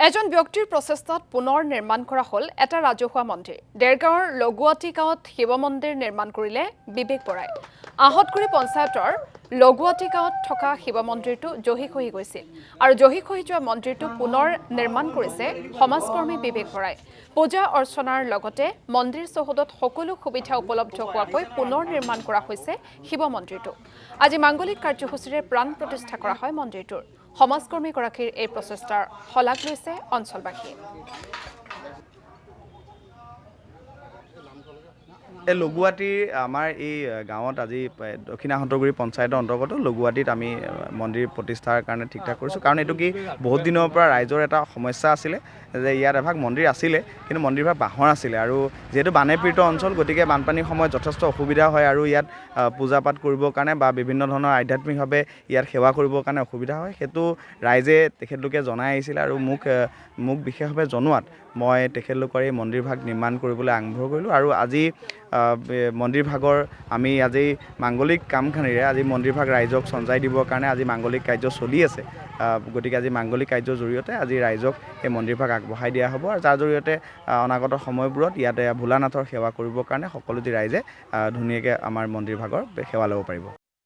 এজন ব্যক্তিৰ প্ৰচেষ্টাত পুনৰ নিৰ্মাণ কৰা হ'ল এটা ৰাজহুৱা মন্দিৰ। দেৰগাঁৱৰ লগুৱাটী গাঁৱত শিৱ মন্দিৰ নিৰ্মাণ কৰিলে বিবেক বৰাই। আহতগুৰি পঞ্চায়তৰ লগুৱাটী গাঁৱত থকা শিৱ মন্দিৰটো জহি খহি গৈছিল আৰু জহি খহি যোৱা মন্দিৰটো পুনৰ নিৰ্মাণ কৰিছে সমাজকৰ্মী বিবেক বৰাই। পূজা অৰ্চনাৰ লগতে মন্দিৰ চৌহদত সকলো সুবিধা উপলব্ধ হোৱাকৈ পুনৰ নিৰ্মাণ কৰা হৈছে শিৱ মন্দিৰটো। আজি মাংগলিক কাৰ্যসূচীৰে প্ৰাণ প্ৰতিষ্ঠা কৰা হয় মন্দিৰটোৰ। সমাজকৰ্মীগৰাকীৰ এই প্ৰচেষ্টাৰ শলাগ লৈছে অঞ্চলবাসীয়ে। এই লগুৱাটীৰ আমাৰ এই গাঁৱত আজি দক্ষিণ আহতগুৰি পঞ্চায়তৰ অন্তৰ্গত লগুৱাটীত আমি মন্দিৰ প্ৰতিষ্ঠাৰ কাৰণে ঠিক ঠাক কৰিছোঁ। কাৰণ এইটো কি বহুত দিনৰ পৰা ৰাইজৰ এটা সমস্যা আছিলে যে ইয়াত এভাগ মন্দিৰ আছিলে, কিন্তু মন্দিৰভাগ বাঁহৰ আছিলে আৰু যিহেতু বানেপীড়িত অঞ্চল, গতিকে বানপানীৰ সময়ত যথেষ্ট অসুবিধা হয় আৰু ইয়াত পূজা পাঠ কৰিবৰ কাৰণে বা বিভিন্ন ধৰণৰ আধ্যাত্মিকভাৱে ইয়াত সেৱা কৰিবৰ কাৰণে অসুবিধা হয়। সেইটো ৰাইজে তেখেতলোকে জনাই আহিছিলে আৰু মোক বিশেষভাৱে জনোৱাত মই তেখেতলোকৰ এই মন্দিৰভাগ নিৰ্মাণ কৰিবলৈ আৰম্ভ কৰিলোঁ আৰু আজি মন্দিৰভাগৰ আমি আজি মাংগলিক কামখিনিৰে আজি মন্দিৰভাগ ৰাইজক চঞ্জাই দিবৰ কাৰণে আজি মাংগলিক কাৰ্য চলি আছে। গতিকে আজি মাংগলিক কাৰ্যৰ জৰিয়তে আজি ৰাইজক এই মন্দিৰভাগ আগবঢ়াই দিয়া হ'ব আৰু যাৰ জৰিয়তে অনাগত সময়বোৰত ইয়াতে ভোলানাথৰ সেৱা কৰিবৰ কাৰণে সকলো ৰাইজে ধুনীয়াকৈ আমাৰ মন্দিৰভাগৰ সেৱা ল'ব পাৰিব।